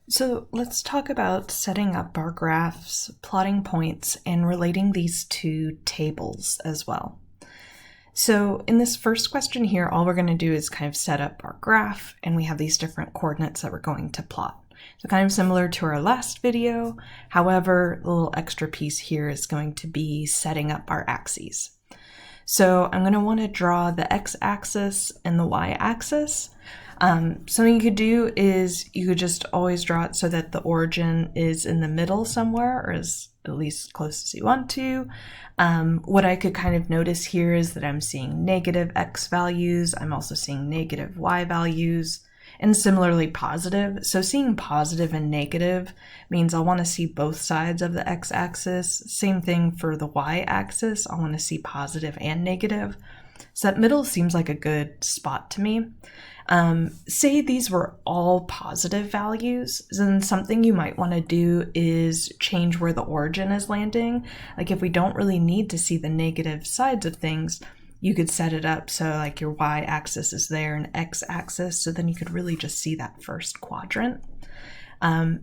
So let's talk about setting up our graphs, plotting points, and relating these to tables as well. So in this first question here, all we're going to do is kind of set up our graph, and we have these different coordinates that we're going to plot. So kind of similar to our last video, however, the little extra piece here is going to be setting up our axes. So I'm going to want to draw the x-axis and the y-axis. Something you could do is you could just always draw it so that the origin is in the middle somewhere, or is at least close as you want to. What I could kind of notice here is that I'm seeing negative x values. I'm also seeing negative y values, and similarly positive. So seeing positive and negative means I'll want to see both sides of the x-axis. Same thing for the y-axis. I want to see positive and negative. So that middle seems like a good spot to me. Say these were all positive values, then something you might want to do is change where the origin is landing. Like if we don't really need to see the negative sides of things, you could set it up so like your y-axis is there and x-axis, so then you could really just see that first quadrant.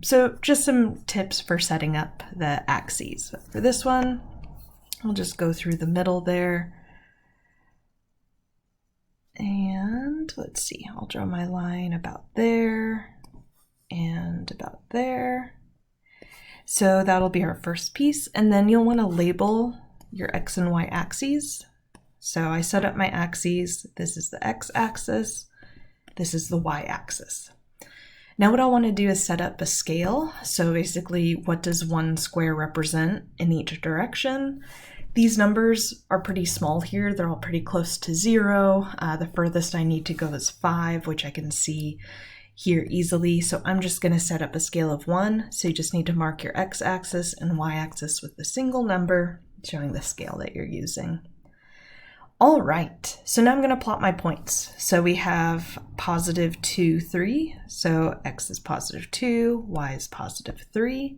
So just some tips for setting up the axes. For this one, I'll just go through the middle there. And let's see, I'll draw my line about there and about there. So that'll be our first piece. And then you'll want to label your x and y axes. So I set up my axes. This is the x-axis. This is the y-axis. Now what I want to do is set up a scale. So basically, what does one square represent in each direction? These numbers are pretty small here. They're all pretty close to 0. The furthest I need to go is 5, which I can see here easily. So I'm just going to set up a scale of 1. So you just need to mark your x-axis and y-axis with a single number showing the scale that you're using. All right, so now I'm going to plot my points. So we have positive 2, 3. So x is positive 2, y is positive 3.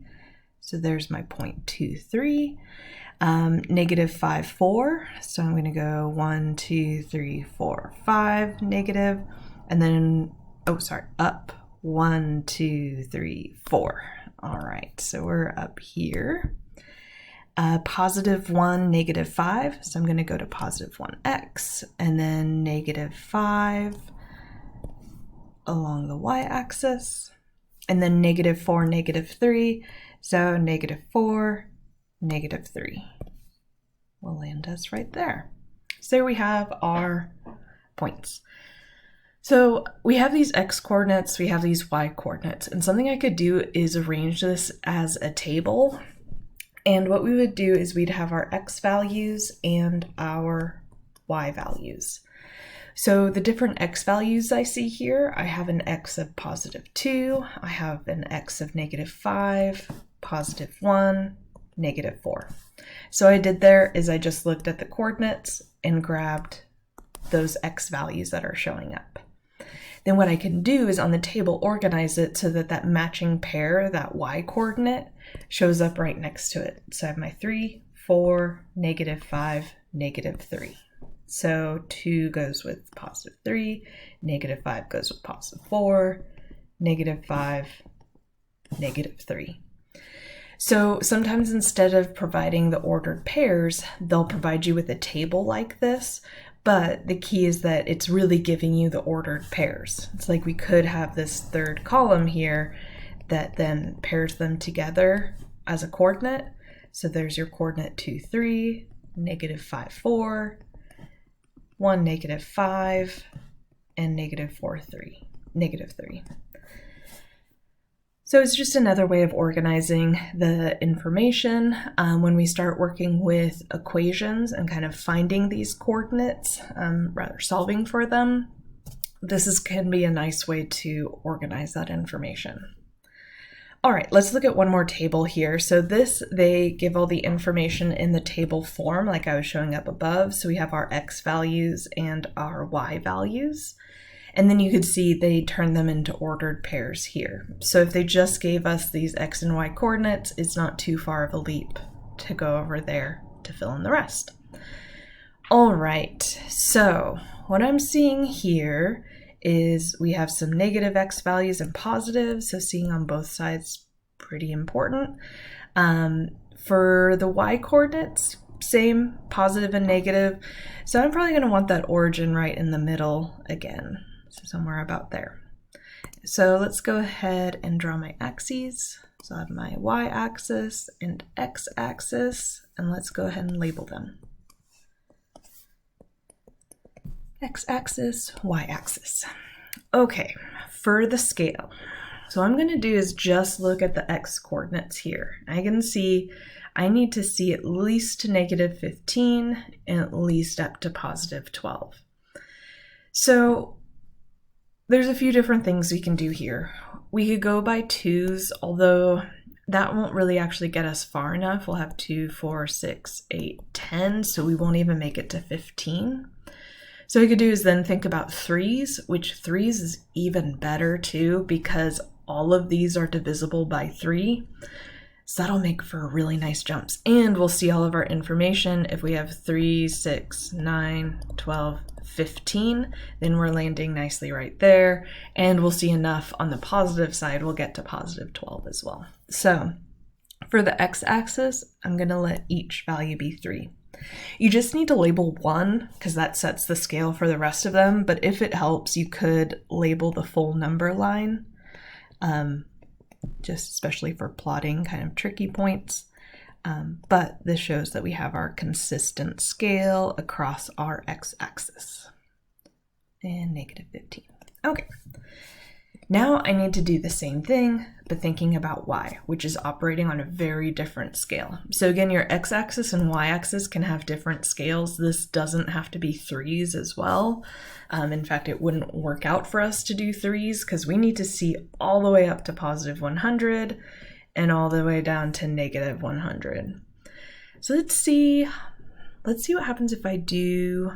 So there's my point 2, 3. Negative 5, 4. So I'm going to go 1, 2, 3, 4, 5, negative. And then, up 1, 2, 3, 4. All right, so we're up here. Positive 1, negative 5. So I'm going to go to positive 1x, and then negative 5 along the y-axis. And then negative 4, negative 3. So negative 4, negative 3 will land us right there. So there we have our points. So we have these x coordinates, we have these y coordinates, and something I could do is arrange this as a table. And what we would do is we'd have our x values and our y values. So the different x values I see here, I have an x of positive 2, I have an x of negative 5, positive 1, negative 4. So what I did there is I just looked at the coordinates and grabbed those x values that are showing up. Then what I can do is on the table organize it so that that matching pair, that y coordinate, shows up right next to it. So I have my 3, 4, negative 5, negative 3. So 2 goes with positive 3, negative 5 goes with positive 4, negative 5, negative 3. So sometimes instead of providing the ordered pairs, they'll provide you with a table like this, but the key is that it's really giving you the ordered pairs. It's like we could have this third column here that then pairs them together as a coordinate. So there's your coordinate 2, 3, negative 5, 4, 1, negative 5, and negative 4, 3, negative 3. So it's just another way of organizing the information when we start working with equations and kind of finding these coordinates, rather solving for them. Can be a nice way to organize that information. All right, let's look at one more table here. So they give all the information in the table form like I was showing up above. So we have our x values and our y values. And then you could see they turn them into ordered pairs here. So if they just gave us these x and y coordinates, it's not too far of a leap to go over there to fill in the rest. All right, so what I'm seeing here is we have some negative x values and positive, so seeing on both sides, pretty important. For the y coordinates, same, positive and negative. So I'm probably going to want that origin right in the middle again, so somewhere about there. So let's go ahead and draw my axes. So I have my y-axis and x-axis, and let's go ahead and label them. X-axis, y-axis. Okay, for the scale. So what I'm going to do is just look at the x coordinates here. I can see I need to see at least to -15 and at least up to +12. So there's a few different things we can do here. We could go by 2s, although that won't really actually get us far enough. We'll have 2, 4, 6, 8, 10, so we won't even make it to 15. So what we could do is then think about 3s, which 3s is even better too, because all of these are divisible by 3. So that'll make for really nice jumps. And we'll see all of our information. If we have 3, 6, 9, 12, 15, then we're landing nicely right there. And we'll see enough on the positive side, we'll get to +12 as well. So for the x-axis, I'm going to let each value be 3. You just need to label 1 because that sets the scale for the rest of them. But if it helps, you could label the full number line. Just especially for plotting kind of tricky points. But this shows that we have our consistent scale across our x-axis. And -15. Okay. Now I need to do the same thing, but thinking about y, which is operating on a very different scale. So again, your x-axis and y-axis can have different scales. This doesn't have to be 3s as well. In fact, it wouldn't work out for us to do 3s because we need to see all the way up to +100 and all the way down to -100. So let's see what happens if I do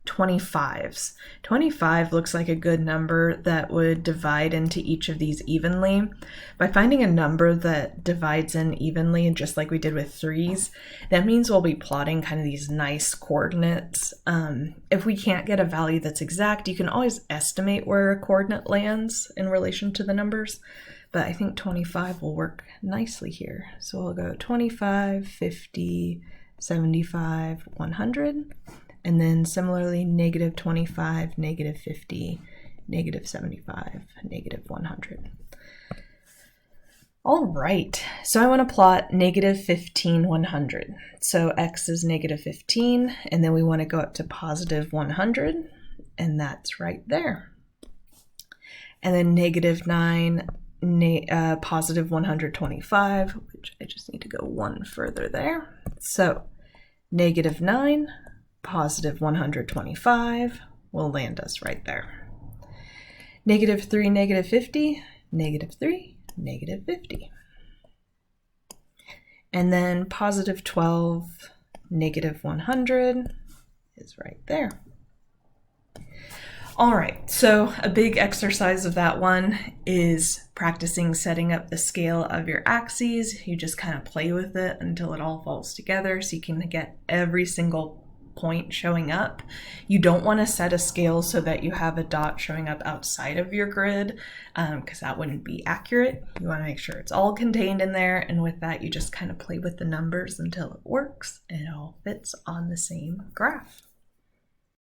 25s. 25 looks like a good number that would divide into each of these evenly. By finding a number that divides in evenly, just like we did with 3s, that means we'll be plotting kind of these nice coordinates. If we can't get a value that's exact, you can always estimate where a coordinate lands in relation to the numbers, but I think 25 will work nicely here. So we'll go 25, 50, 75, 100. And then similarly, -25, -50, -75, -100. All right, so I want to plot -15, 100. So x is -15, and then we want to go up to +100, and that's right there. And then -9, +125, which I just need to go one further there. So -9, +125 will land us right there. -3, -50, -3, -50. And then +12, -100 is right there. All right, so a big exercise of that one is practicing setting up the scale of your axes. You just kind of play with it until it all falls together so you can get every single point showing up. You don't want to set a scale so that you have a dot showing up outside of your grid because that wouldn't be accurate. You want to make sure it's all contained in there, and with that you just kind of play with the numbers until it works and it all fits on the same graph.